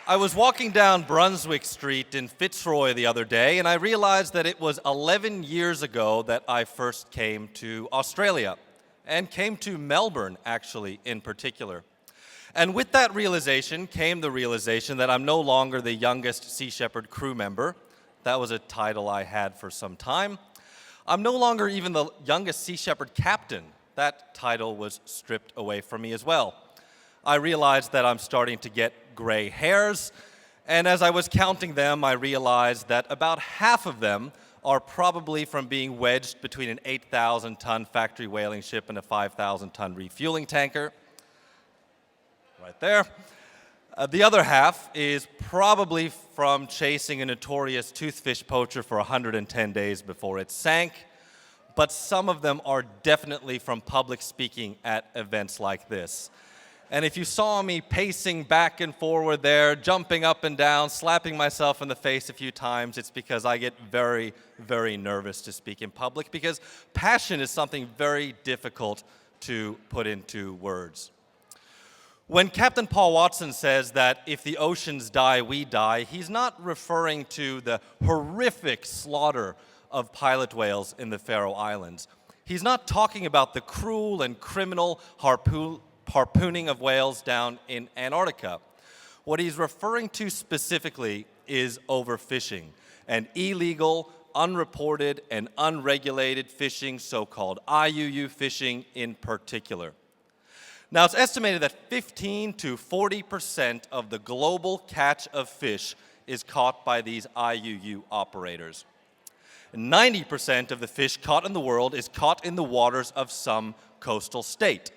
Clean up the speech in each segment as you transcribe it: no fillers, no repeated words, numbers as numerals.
I was walking down Brunswick Street in Fitzroy the other day, and I realized that it was 11 years ago that I first came to Australia, and came to Melbourne, actually, in particular. And with that realization came the realization that I'm no longer the youngest Sea Shepherd crew member. That was a title I had for some time. I'm no longer even the youngest Sea Shepherd captain. That title was stripped away from me as well. I realized that I'm starting to get gray hairs, and as I was counting them, I realized that about half of them are probably from being wedged between an 8,000-ton factory whaling ship and a 5,000-ton refueling tanker. Right there. The other half is probably from chasing a notorious toothfish poacher for 110 days before it sank, but some of them are definitely from public speaking at events like this. And if you saw me pacing back and forward there, jumping up and down, slapping myself in the face a few times, it's because I get very, very nervous to speak in public, because passion is something very difficult to put into words. When Captain Paul Watson says that if the oceans die, we die, he's not referring to the horrific slaughter of pilot whales in the Faroe Islands. He's not talking about the cruel and criminal harpooning of whales down in Antarctica. What he's referring to specifically is overfishing and illegal, unreported, and unregulated fishing, so-called IUU fishing in particular. Now, it's estimated that 15 to 40% of the global catch of fish is caught by these IUU operators. 90% of the fish caught in the world is caught in the waters of some coastal state.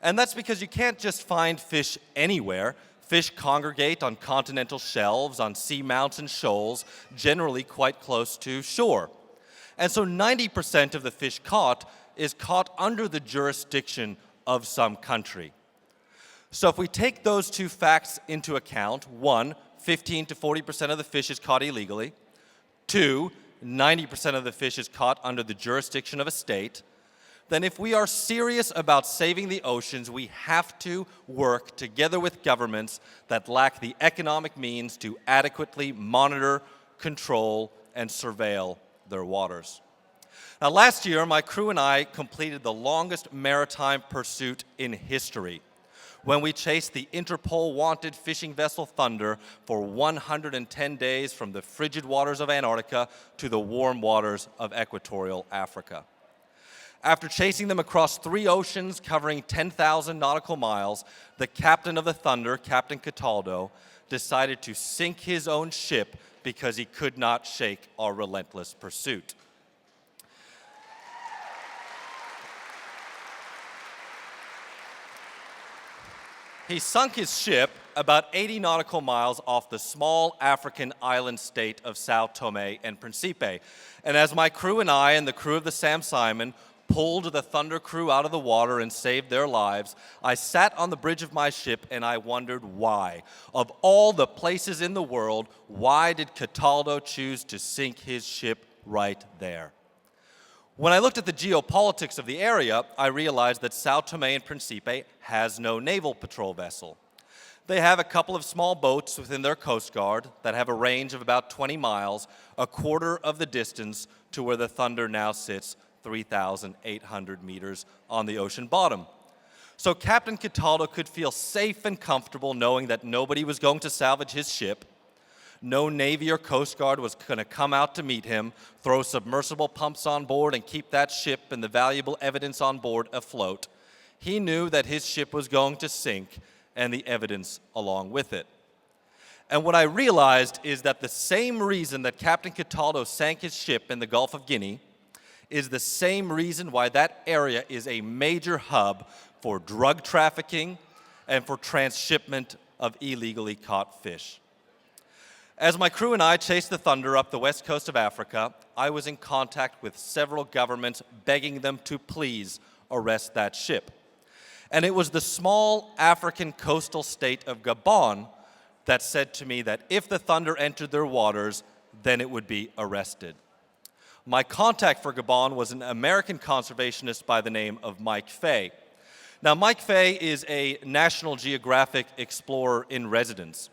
And that's because you can't just find fish anywhere. Fish congregate on continental shelves, on seamounts and shoals, generally quite close to shore. And so 90% of the fish caught is caught under the jurisdiction of some country. So if we take those two facts into account, one, 15 to 40% of the fish is caught illegally. Two, 90% of the fish is caught under the jurisdiction of a state. Then if we are serious about saving the oceans, we have to work together with governments that lack the economic means to adequately monitor, control, and surveil their waters. Now, last year, my crew and I completed the longest maritime pursuit in history when we chased the Interpol-wanted fishing vessel Thunder for 110 days from the frigid waters of Antarctica to the warm waters of equatorial Africa. After chasing them across 3 oceans covering 10,000 nautical miles, the captain of the Thunder, Captain Cataldo, decided to sink his own ship because he could not shake our relentless pursuit. He sunk his ship about 80 nautical miles off the small African island state of São Tomé and Príncipe. And as my crew and I and the crew of the Sam Simon pulled the Thunder crew out of the water and saved their lives, I sat on the bridge of my ship and I wondered why. Of all the places in the world, why did Cataldo choose to sink his ship right there? When I looked at the geopolitics of the area, I realized that São Tomé and Príncipe has no naval patrol vessel. They have a couple of small boats within their coast guard that have a range of about 20 miles, a quarter of the distance to where the Thunder now sits, 3,800 meters on the ocean bottom. So Captain Cataldo could feel safe and comfortable knowing that nobody was going to salvage his ship. No Navy or Coast Guard was going to come out to meet him, throw submersible pumps on board, and keep that ship and the valuable evidence on board afloat. He knew that his ship was going to sink, and the evidence along with it. And what I realized is that the same reason that Captain Cataldo sank his ship in the Gulf of Guinea is the same reason why that area is a major hub for drug trafficking and for transshipment of illegally caught fish. As my crew and I chased the Thunder up the west coast of Africa, I was in contact with several governments begging them to please arrest that ship. And it was the small African coastal state of Gabon that said to me that if the Thunder entered their waters, then it would be arrested. My contact for Gabon was an American conservationist by the name of Mike Fay. Now, Mike Fay is a National Geographic explorer in residence.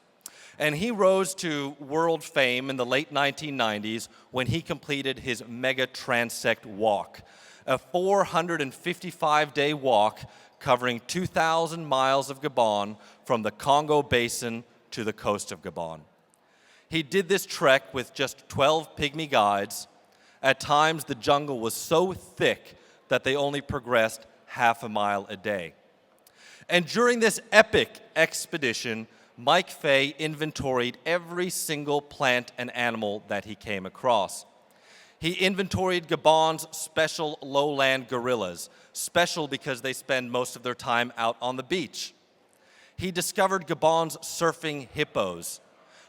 And he rose to world fame in the late 1990s when he completed his mega transect walk, a 455-day walk covering 2,000 miles of Gabon from the Congo Basin to the coast of Gabon. He did this trek with just 12 pygmy guides. At times, the jungle was so thick that they only progressed half a mile a day. And during this epic expedition, Mike Fay inventoried every single plant and animal that he came across. He inventoried Gabon's special lowland gorillas, special because they spend most of their time out on the beach. He discovered Gabon's surfing hippos,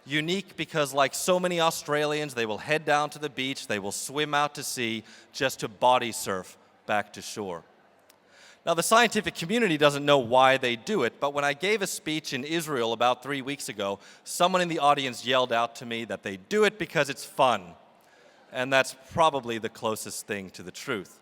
unique because like so many Australians, they will head down to the beach, they will swim out to sea just to body surf back to shore. Now, the scientific community doesn't know why they do it, but when I gave a speech in Israel about 3 weeks ago, someone in the audience yelled out to me that they do it because it's fun. And that's probably the closest thing to the truth.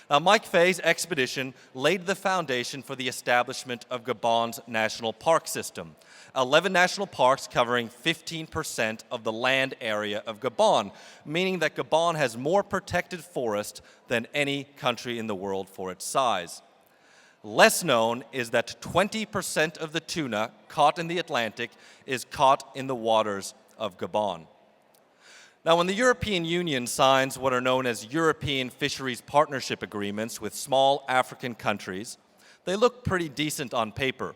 Now, Mike Fay's expedition laid the foundation for the establishment of Gabon's national park system. 11 national parks covering 15% of the land area of Gabon, meaning that Gabon has more protected forest than any country in the world for its size. Less known is that 20% of the tuna caught in the Atlantic is caught in the waters of Gabon. Now, when the European Union signs what are known as European Fisheries Partnership Agreements with small African countries, they look pretty decent on paper.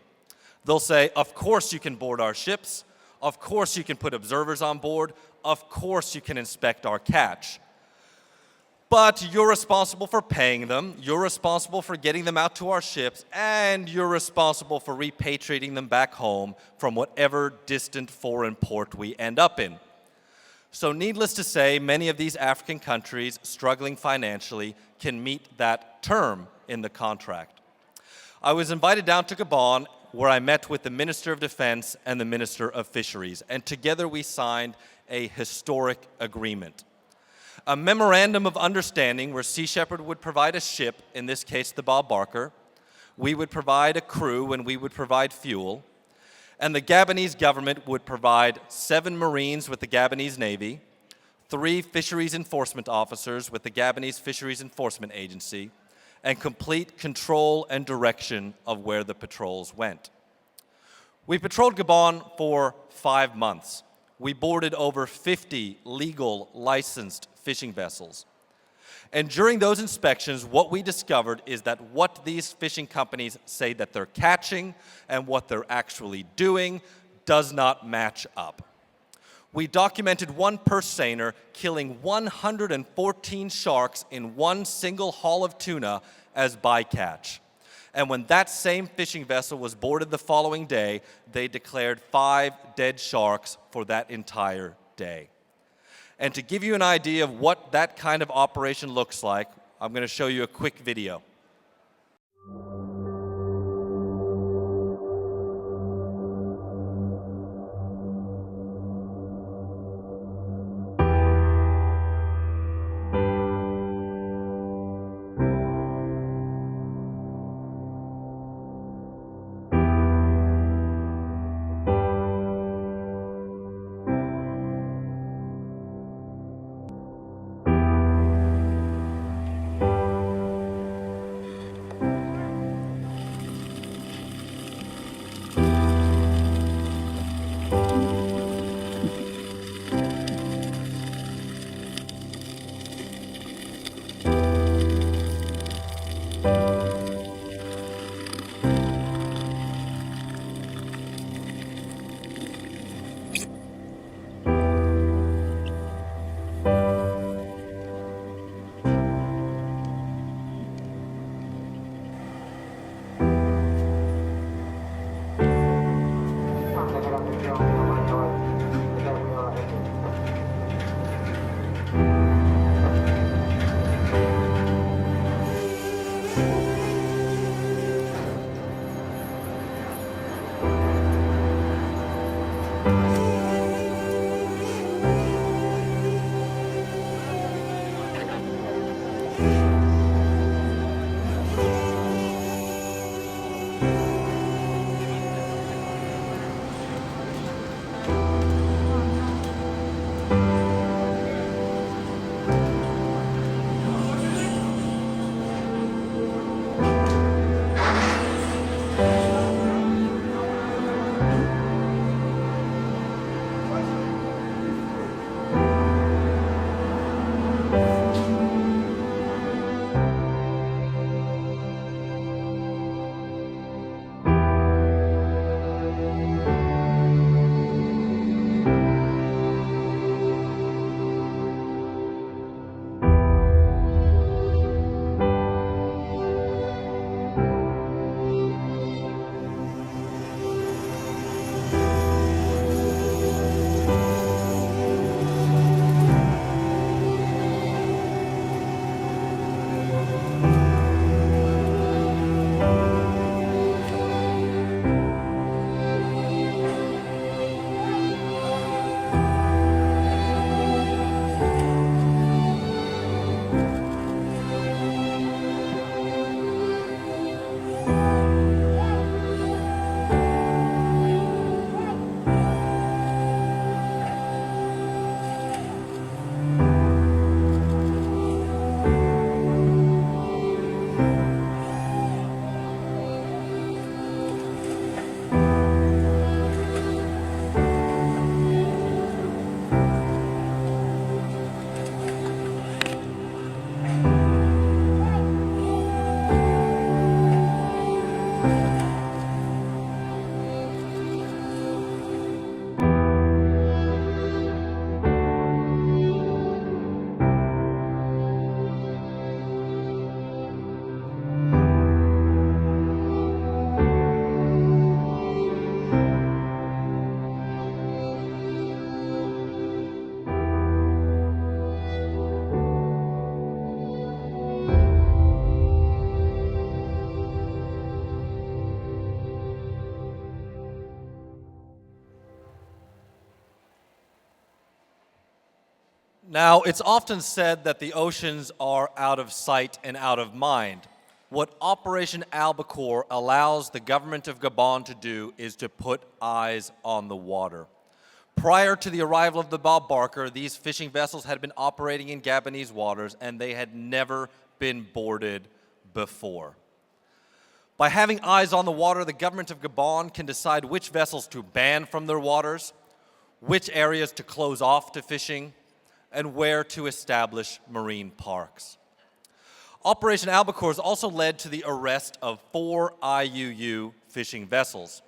They'll say, of course you can board our ships, of course you can put observers on board, of course you can inspect our catch. But you're responsible for paying them, you're responsible for getting them out to our ships, and you're responsible for repatriating them back home from whatever distant foreign port we end up in. So needless to say, many of these African countries struggling financially can meet that term in the contract. I was invited down to Gabon, where I met with the Minister of Defense and the Minister of Fisheries, and together we signed a historic agreement. A memorandum of understanding where Sea Shepherd would provide a ship, in this case the Bob Barker, we would provide a crew and we would provide fuel, and the Gabonese government would provide 7 Marines with the Gabonese Navy, 3 fisheries enforcement officers with the Gabonese Fisheries Enforcement Agency, and complete control and direction of where the patrols went. We patrolled Gabon for 5 months. We boarded over 50 legal, licensed fishing vessels. And during those inspections, what we discovered is that what these fishing companies say that they're catching and what they're actually doing does not match up. We documented one purse seiner killing 114 sharks in one single haul of tuna as bycatch. And when that same fishing vessel was boarded the following day, they declared 5 dead sharks for that entire day. And to give you an idea of what that kind of operation looks like, I'm going to show you a quick video. Now, it's often said that the oceans are out of sight and out of mind. What Operation Albacore allows the government of Gabon to do is to put eyes on the water. Prior to the arrival of the Bob Barker, these fishing vessels had been operating in Gabonese waters and they had never been boarded before. By having eyes on the water, the government of Gabon can decide which vessels to ban from their waters, which areas to close off to fishing, and where to establish marine parks. Operation Albacore has also led to the arrest of 4 IUU fishing vessels.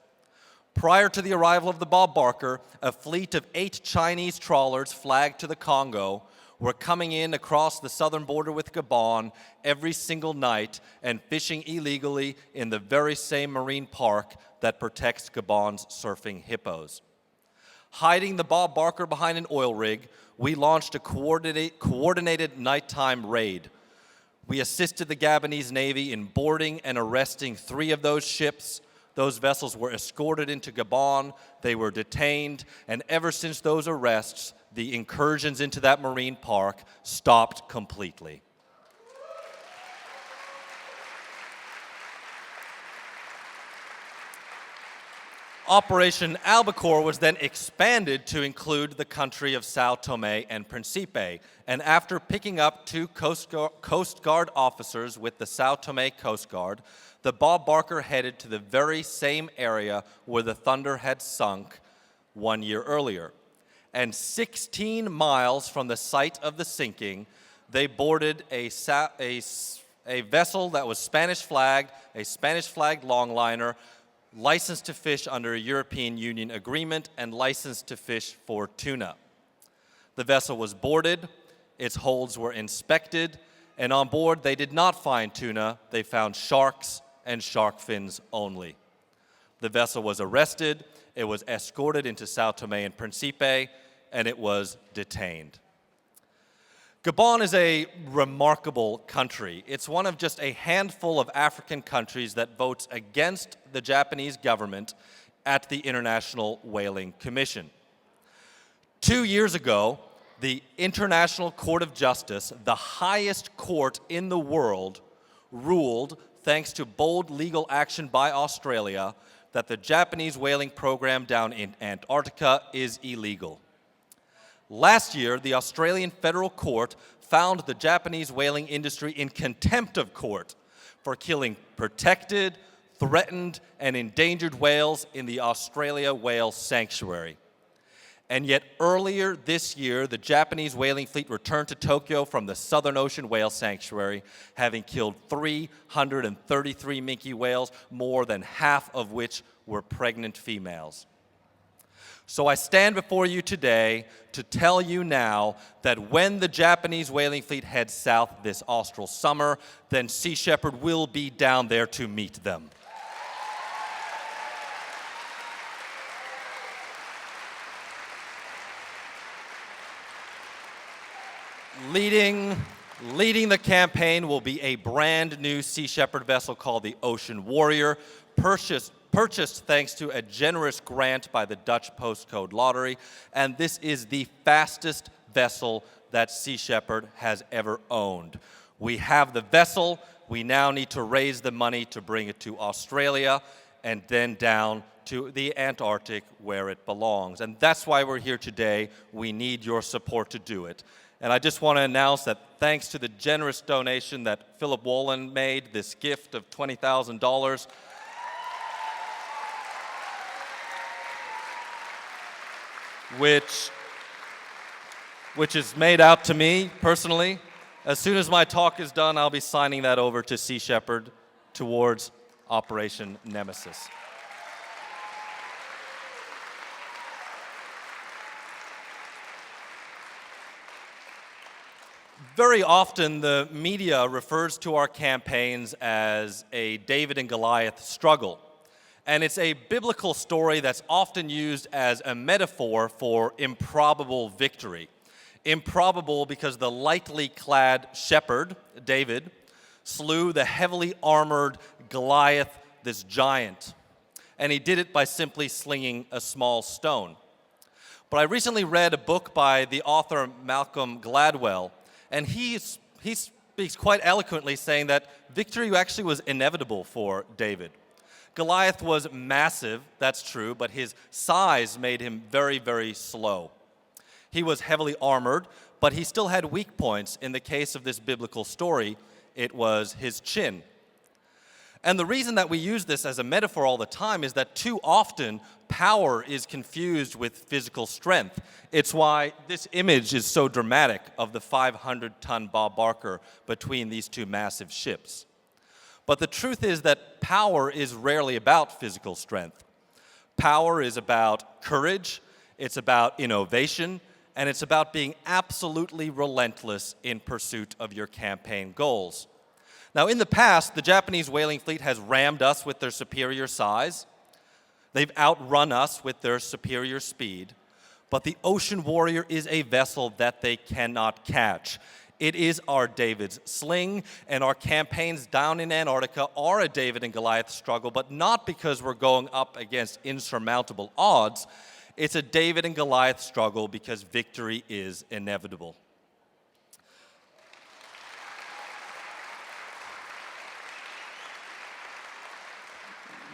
Prior to the arrival of the Bob Barker, a fleet of 8 Chinese trawlers flagged to the Congo were coming in across the southern border with Gabon every single night and fishing illegally in the very same marine park that protects Gabon's surfing hippos. Hiding the Bob Barker behind an oil rig, we launched a coordinated nighttime raid. We assisted the Gabonese Navy in boarding and arresting 3 of those ships. Those vessels were escorted into Gabon, they were detained, and ever since those arrests, the incursions into that marine park stopped completely. Operation Albacore was then expanded to include the country of Sao Tome and Principe, and after picking up 2 Coast Guard officers with the Sao Tome Coast Guard, the Bob Barker headed to the very same area where the Thunder had sunk 1 year earlier. And 16 miles from the site of the sinking, they boarded a vessel that was Spanish flagged, a Spanish flagged longliner, licensed to fish under a European Union agreement and licensed to fish for tuna. The vessel was boarded, its holds were inspected, and on board they did not find tuna, they found sharks and shark fins only. The vessel was arrested, it was escorted into Sao Tome and Principe, and it was detained. Gabon is a remarkable country. It's one of just a handful of African countries that votes against the Japanese government at the International Whaling Commission. 2 years ago, the International Court of Justice, the highest court in the world, ruled, thanks to bold legal action by Australia, that the Japanese whaling program down in Antarctica is illegal. Last year, the Australian Federal Court found the Japanese whaling industry in contempt of court for killing protected, threatened, and endangered whales in the Australia Whale Sanctuary. And yet earlier this year, the Japanese whaling fleet returned to Tokyo from the Southern Ocean Whale Sanctuary, having killed 333 minke whales, more than half of which were pregnant females. So I stand before you today to tell you now that when the Japanese whaling fleet heads south this austral summer, then Sea Shepherd will be down there to meet them. Leading the campaign will be a brand new Sea Shepherd vessel called the Ocean Warrior, purchased thanks to a generous grant by the Dutch Postcode Lottery, and this is the fastest vessel that Sea Shepherd has ever owned. We have the vessel, we now need to raise the money to bring it to Australia and then down to the Antarctic where it belongs. And that's why we're here today. We need your support to do it. And I just want to announce that thanks to the generous donation that Philip Wolin made, this gift of $20,000, which is made out to me personally. As soon as my talk is done, I'll be signing that over to Sea Shepherd towards Operation Nemesis. Very often, the media refers to our campaigns as a David and Goliath struggle. And it's a biblical story that's often used as a metaphor for improbable victory. Improbable because the lightly clad shepherd, David, slew the heavily armored Goliath, this giant. And he did it by simply slinging a small stone. But I recently read a book by the author Malcolm Gladwell, and he speaks quite eloquently saying that victory actually was inevitable for David. Goliath was massive, that's true, but his size made him very, very slow. He was heavily armored, but he still had weak points. In the case of this biblical story, it was his chin. And the reason that we use this as a metaphor all the time is that too often power is confused with physical strength. It's why this image is so dramatic of the 500-ton Bob Barker between these two massive ships. But the truth is that power is rarely about physical strength. Power is about courage, it's about innovation, and it's about being absolutely relentless in pursuit of your campaign goals. Now, in the past, the Japanese whaling fleet has rammed us with their superior size. They've outrun us with their superior speed. But the Ocean Warrior is a vessel that they cannot catch. It is our David's sling, and our campaigns down in Antarctica are a David and Goliath struggle, but not because we're going up against insurmountable odds. It's a David and Goliath struggle because victory is inevitable.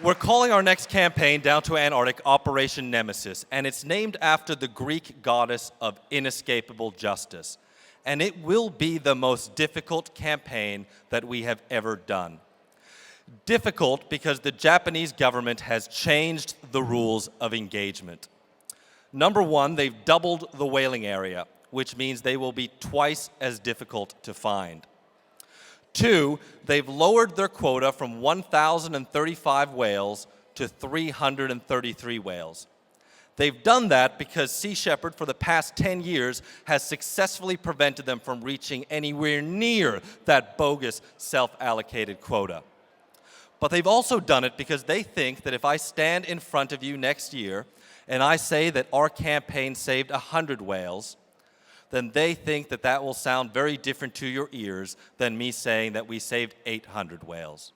We're calling our next campaign down to Antarctic Operation Nemesis, and it's named after the Greek goddess of inescapable justice. And it will be the most difficult campaign that we have ever done. Difficult because the Japanese government has changed the rules of engagement. Number one, they've doubled the whaling area, which means they will be twice as difficult to find. Two, they've lowered their quota from 1,035 whales to 333 whales. They've done that because Sea Shepherd, for the past 10 years, has successfully prevented them from reaching anywhere near that bogus self-allocated quota. But they've also done it because they think that if I stand in front of you next year and I say that our campaign saved 100 whales, then they think that that will sound very different to your ears than me saying that we saved 800 whales.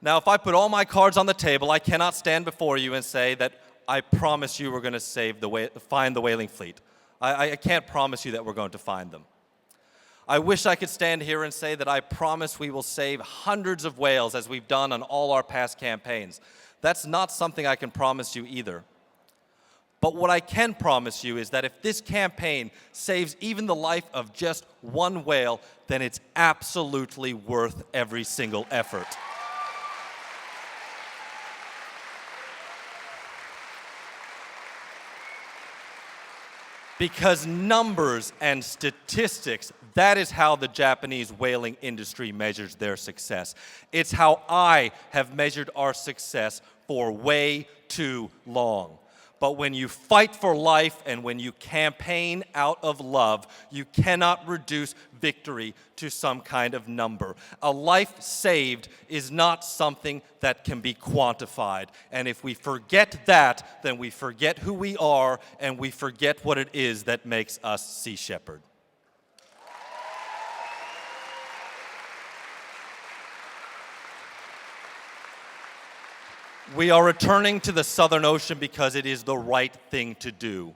Now, if I put all my cards on the table, I cannot stand before you and say that I promise you we're going to find the whaling fleet. I can't promise you that we're going to find them. I wish I could stand here and say that I promise we will save hundreds of whales as we've done on all our past campaigns. That's not something I can promise you either. But what I can promise you is that if this campaign saves even the life of just one whale, then it's absolutely worth every single effort. Because numbers and statistics, that is how the Japanese whaling industry measures their success. It's how I have measured our success for way too long. But when you fight for life and when you campaign out of love, you cannot reduce victory to some kind of number. A life saved is not something that can be quantified. And if we forget that, then we forget who we are and we forget what it is that makes us Sea Shepherd. We are returning to the Southern Ocean because it is the right thing to do.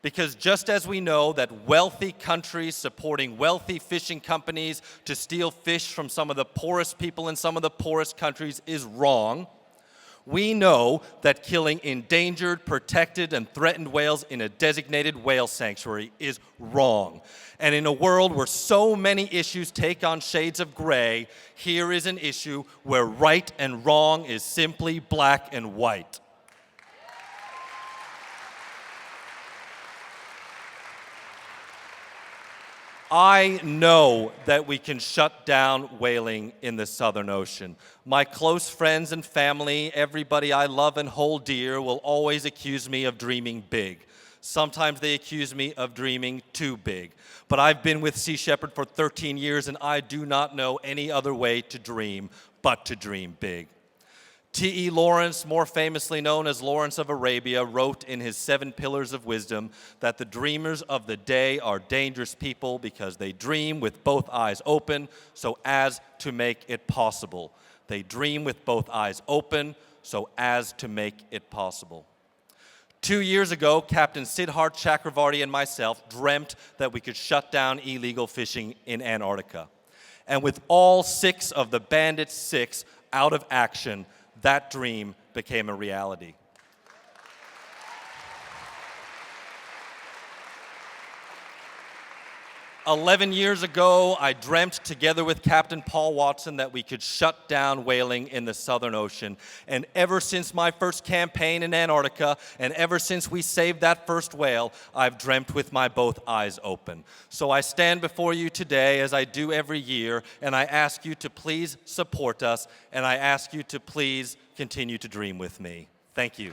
Because just as we know that wealthy countries supporting wealthy fishing companies to steal fish from some of the poorest people in some of the poorest countries is wrong, we know that killing endangered, protected, and threatened whales in a designated whale sanctuary is wrong. And in a world where so many issues take on shades of gray, here is an issue where right and wrong is simply black and white. I know that we can shut down whaling in the Southern Ocean. My close friends and family, everybody I love and hold dear, will always accuse me of dreaming big. Sometimes they accuse me of dreaming too big. But I've been with Sea Shepherd for 13 years, and I do not know any other way to dream but to dream big. T.E. Lawrence, more famously known as Lawrence of Arabia, wrote in his 7 Pillars of Wisdom that the dreamers of the day are dangerous people because they dream with both eyes open so as to make it possible. They dream with both eyes open so as to make it possible. 2 years ago, Captain Siddharth Chakravarty and myself dreamt that we could shut down illegal fishing in Antarctica. And with all 6 of the Bandit 6 out of action, that dream became a reality. 11 years ago, I dreamt together with Captain Paul Watson that we could shut down whaling in the Southern Ocean. And ever since my first campaign in Antarctica, and ever since we saved that first whale, I've dreamt with my both eyes open. So I stand before you today, as I do every year, and I ask you to please support us, and I ask you to please continue to dream with me. Thank you.